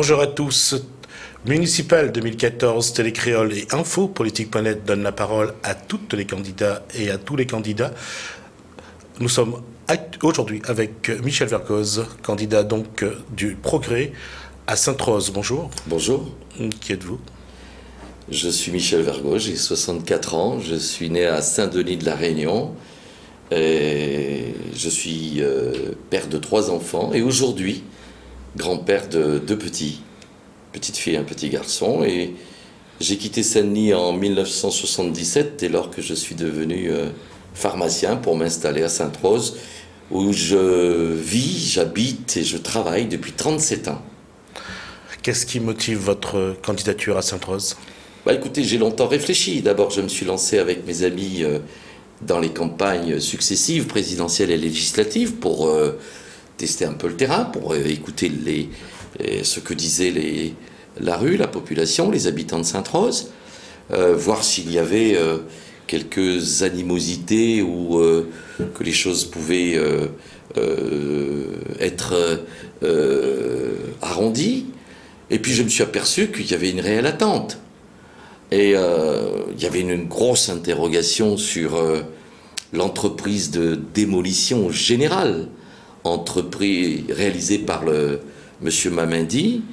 Bonjour à tous. Municipal 2014, Télécréole et Info, Politique.net donne la parole à toutes les candidats et à tous les candidats. Nous sommes aujourd'hui avec Michel Vergoz, candidat donc du Progrès à Sainte-Rose. Bonjour. Bonjour. Qui êtes-vous? Je suis Michel Vergoz, j'ai 64 ans, je suis né à Saint-Denis de la Réunion. Et je suis père de 3 enfants et aujourd'hui grand-père de 2 petites filles et un petit garçon. Et j'ai quitté Saint-Denis en 1977 dès lors que je suis devenu pharmacien pour m'installer à Sainte-Rose où je vis, j'habite et je travaille depuis 37 ans. Qu'est-ce qui motive votre candidature à Sainte-Rose? Écoutez, j'ai longtemps réfléchi. D'abord, je me suis lancé avec mes amis dans les campagnes successives, présidentielles et législatives, pour tester un peu le terrain, pour écouter ce que disait la rue, la population, les habitants de Sainte-Rose, voir s'il y avait quelques animosités ou que les choses pouvaient être arrondies. Et puis je me suis aperçu qu'il y avait une réelle attente. Et il y avait une grosse interrogation sur l'entreprise de démolition générale, entreprise réalisée par monsieur Mamindi.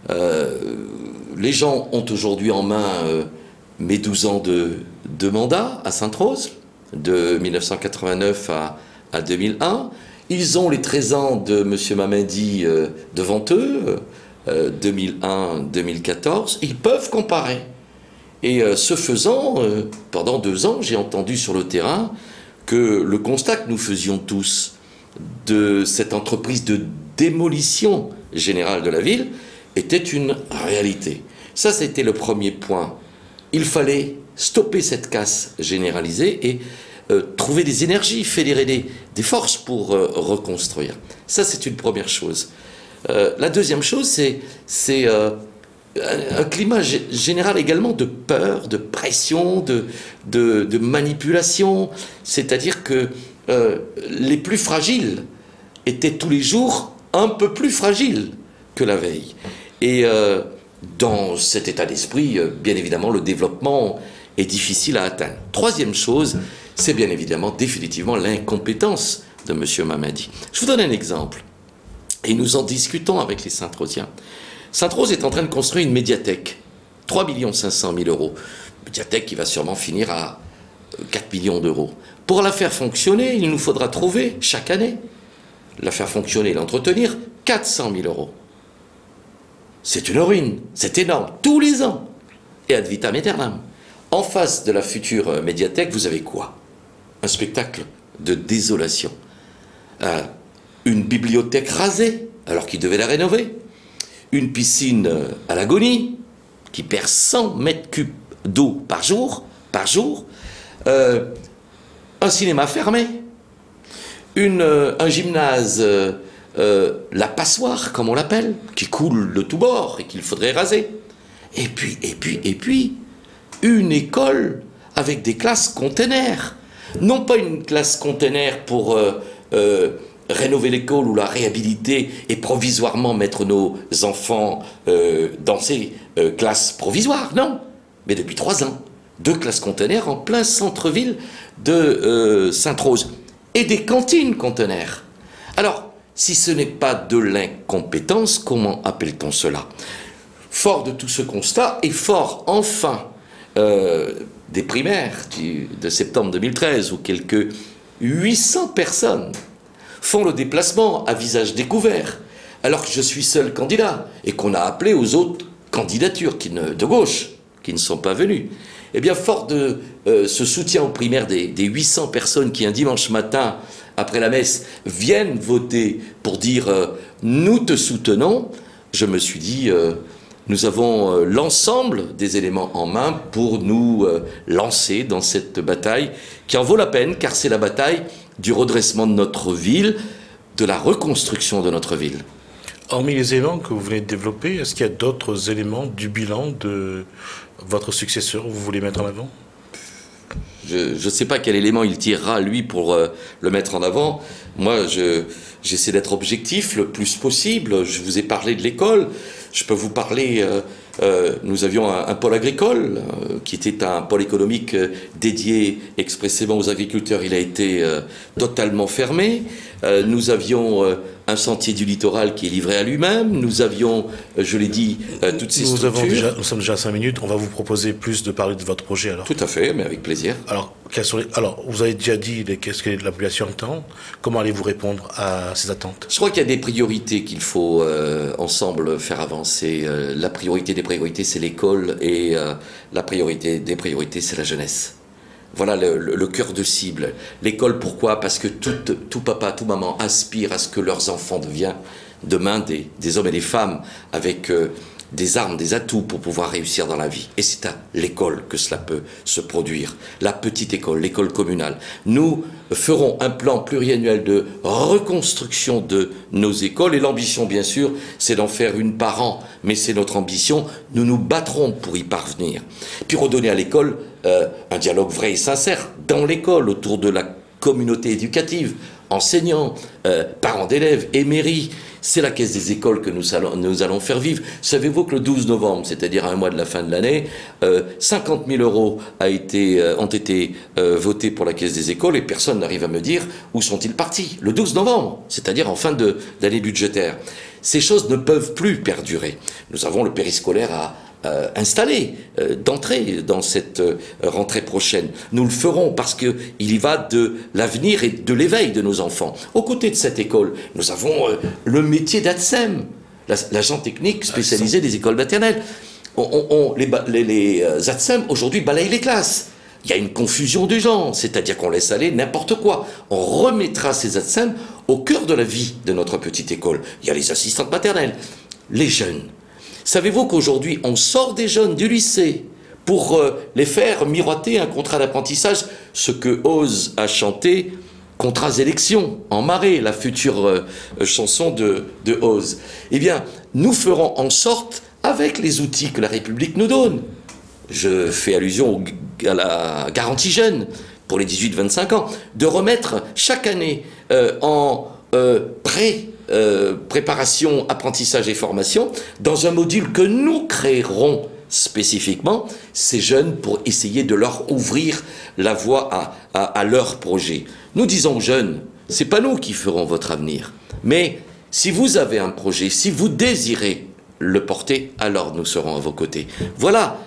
Les gens ont aujourd'hui en main mes 12 ans de mandat à Sainte-Rose, de 1989 à 2001. Ils ont les 13 ans de monsieur Mamindi devant eux, 2001-2014. Ils peuvent comparer. Et ce faisant, pendant 2 ans, j'ai entendu sur le terrain que le constat que nous faisions tous de cette entreprise de démolition générale de la ville était une réalité. Ça, c'était le premier point. Il fallait stopper cette casse généralisée et trouver des énergies, fédérer des forces pour reconstruire. Ça, c'est une première chose. La deuxième chose, c'est un climat général également de peur, de pression, de manipulation. C'est-à-dire que les plus fragiles étaient tous les jours un peu plus fragiles que la veille. Et dans cet état d'esprit, bien évidemment, le développement est difficile à atteindre. Troisième chose, c'est bien évidemment définitivement l'incompétence de M. Mamindi. Je vous donne un exemple. Et nous en discutons avec les Sainte-Rosiens. Sainte-Rose est en train de construire une médiathèque, 3 500 000 €. Médiathèque qui va sûrement finir à 4 millions d'euros. Pour la faire fonctionner, il nous faudra trouver, chaque année, la faire fonctionner et l'entretenir, 400 000 €. C'est une ruine, c'est énorme, tous les ans. Et ad vitam aeternam. En face de la future médiathèque, vous avez quoi? Un spectacle de désolation. Une bibliothèque rasée, alors qu'il devait la rénover. Une piscine à l'agonie, qui perd 100 mètres cubes d'eau par jour, un cinéma fermé, un gymnase, la passoire, comme on l'appelle, qui coule de tous bords et qu'il faudrait raser. Et puis, une école avec des classes containers. Non pas une classe container pour rénover l'école ou la réhabiliter et provisoirement mettre nos enfants dans ces classes provisoires, non. Mais depuis 3 ans, 2 classes containers en plein centre-ville de Sainte-Rose. Et des cantines containers. Alors, si ce n'est pas de l'incompétence, comment appelle-t-on cela? Fort de tout ce constat, et fort enfin des primaires de septembre 2013, où quelques 800 personnes font le déplacement à visage découvert, alors que je suis seul candidat, et qu'on a appelé aux autres candidatures de gauche, qui ne sont pas venues. Eh bien, fort de ce soutien aux primaires des 800 personnes qui, un dimanche matin, après la messe, viennent voter pour dire « nous te soutenons », je me suis dit nous avons l'ensemble des éléments en main pour nous lancer dans cette bataille qui en vaut la peine, car c'est la bataille du redressement de notre ville, de la reconstruction de notre ville. Hormis les éléments que vous venez de développer, est-ce qu'il y a d'autres éléments du bilan de votre successeur que vous voulez mettre en avant? Je ne sais pas quel élément il tirera, lui, pour le mettre en avant. Moi, j'essaie d'être objectif le plus possible. Je vous ai parlé de l'école. Je peux vous parler... nous avions un pôle agricole qui était un pôle économique dédié expressément aux agriculteurs. Il a été totalement fermé. Nous avions un sentier du littoral qui est livré à lui-même. Nous avions, je l'ai dit, toutes ces structures. Nous sommes déjà à 5 minutes. On va vous proposer plus de parler de votre projet alors. Tout à fait, mais avec plaisir. Alors, vous avez déjà dit qu'est-ce que la population attend. Comment allez-vous répondre à ces attentes? Je crois qu'il y a des priorités qu'il faut ensemble faire avancer. La priorité des priorités, c'est l'école, et la priorité des priorités, c'est la jeunesse. Voilà le cœur de cible. L'école, pourquoi? Parce que tout papa, tout maman aspire à ce que leurs enfants deviennent demain des hommes et des femmes avec des armes, des atouts pour pouvoir réussir dans la vie. Et c'est à l'école que cela peut se produire. La petite école, l'école communale. Nous ferons un plan pluriannuel de reconstruction de nos écoles, et l'ambition, bien sûr, c'est d'en faire une par an. Mais c'est notre ambition. Nous nous battrons pour y parvenir. Puis redonner à l'école un dialogue vrai et sincère dans l'école, autour de la communauté éducative, enseignants, parents d'élèves et mairies. C'est la caisse des écoles que nous allons faire vivre. Savez-vous que le 12 novembre, c'est-à-dire à un mois de la fin de l'année, 50 000 € ont été votés pour la caisse des écoles, et personne n'arrive à me dire où sont-ils partis. Le 12 novembre, c'est-à-dire en fin d'année budgétaire. Ces choses ne peuvent plus perdurer. Nous avons le périscolaire à installé d'entrée dans cette rentrée prochaine. Nous le ferons parce qu'il y va de l'avenir et de l'éveil de nos enfants. Aux côtés de cette école, nous avons le métier d'ATSEM, l'agent technique spécialisé des écoles maternelles. Les ATSEM aujourd'hui balayent les classes. Il y a une confusion des gens, c'est-à-dire qu'on laisse aller n'importe quoi. On remettra ces ATSEM au cœur de la vie de notre petite école. Il y a les assistantes maternelles, les jeunes. Savez-vous qu'aujourd'hui, on sort des jeunes du lycée pour les faire miroiter un contrat d'apprentissage, ce que Oz a chanté, Contrats élections, en marée, la future chanson de Oz. Eh bien, nous ferons en sorte, avec les outils que la République nous donne, je fais allusion à la garantie jeune pour les 18-25 ans, de remettre chaque année en préparation, apprentissage et formation, dans un module que nous créerons spécifiquement, ces jeunes, pour essayer de leur ouvrir la voie à leur projet. Nous disons aux jeunes, c'est pas nous qui ferons votre avenir, mais si vous avez un projet, si vous désirez le porter, alors nous serons à vos côtés. Voilà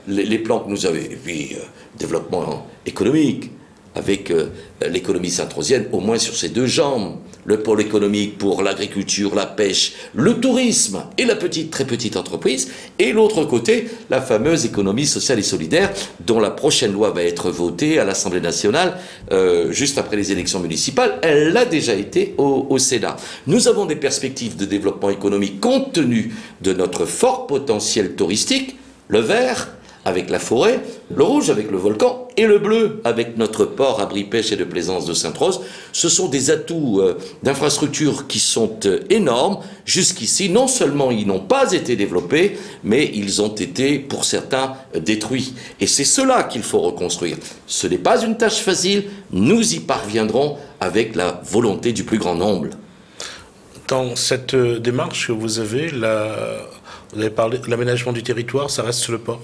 les plans que nous avons. Et puis, développement économique, avec l'économie saint-rosienne, au moins sur ses deux jambes. Le pôle économique pour l'agriculture, la pêche, le tourisme et la très petite entreprise. Et l'autre côté, la fameuse économie sociale et solidaire, dont la prochaine loi va être votée à l'Assemblée nationale juste après les élections municipales. Elle l'a déjà été au Sénat. Nous avons des perspectives de développement économique compte tenu de notre fort potentiel touristique, le vert avec la forêt, le rouge avec le volcan et le bleu avec notre port, abri pêche et de plaisance de Sainte-Rose. Ce sont des atouts d'infrastructures qui sont énormes. Jusqu'ici, non seulement ils n'ont pas été développés, mais ils ont été, pour certains, détruits. Et c'est cela qu'il faut reconstruire. Ce n'est pas une tâche facile, nous y parviendrons avec la volonté du plus grand nombre. Dans cette démarche que vous avez parlé de l'aménagement du territoire, ça reste sur le port?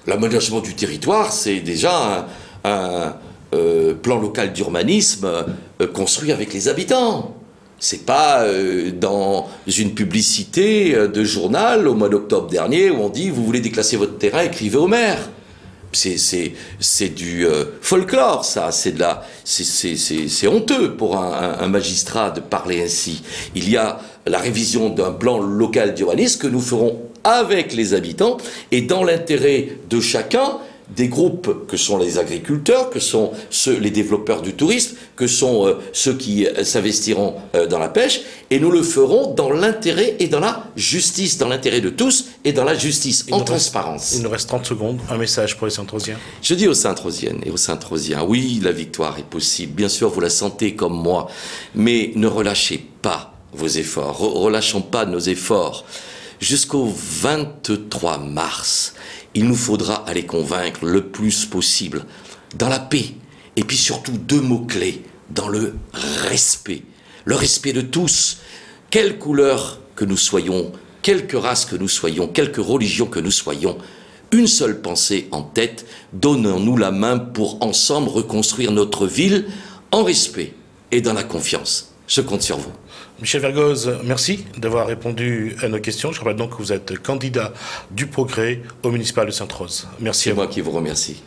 L'aménagement du territoire, c'est déjà un plan local d'urbanisme construit avec les habitants. C'est pas dans une publicité de journal au mois d'octobre dernier où on dit « vous voulez déclasser votre terrain, écrivez au maire ». C'est du folklore, ça. C'est honteux pour un magistrat de parler ainsi. Il y a la révision d'un plan local d'urbanisme que nous ferons avec les habitants et dans l'intérêt de chacun, des groupes que sont les agriculteurs, que sont les développeurs du tourisme, que sont ceux qui s'investiront dans la pêche, et nous le ferons dans l'intérêt et dans la justice, dans l'intérêt de tous et dans la justice, en transparence. Il nous reste 30 secondes, un message pour les Saint-Rosiens. Je dis aux Saint-Rosiennes et aux Saint-Rosiens, oui, la victoire est possible, bien sûr vous la sentez comme moi, mais ne relâchez pas vos efforts, relâchons pas nos efforts. Jusqu'au 23 mars, il nous faudra aller convaincre le plus possible dans la paix, et puis surtout 2 mots-clés, dans le respect. Le respect de tous, quelle couleur que nous soyons, quelque race que nous soyons, quelque religion que nous soyons, une seule pensée en tête, donnons-nous la main pour ensemble reconstruire notre ville en respect et dans la confiance. Je compte sur vous. Michel Vergoz, merci d'avoir répondu à nos questions. Je rappelle donc que vous êtes candidat du Progrès au municipal de Sainte-Rose. Merci à vous. C'est moi qui vous remercie.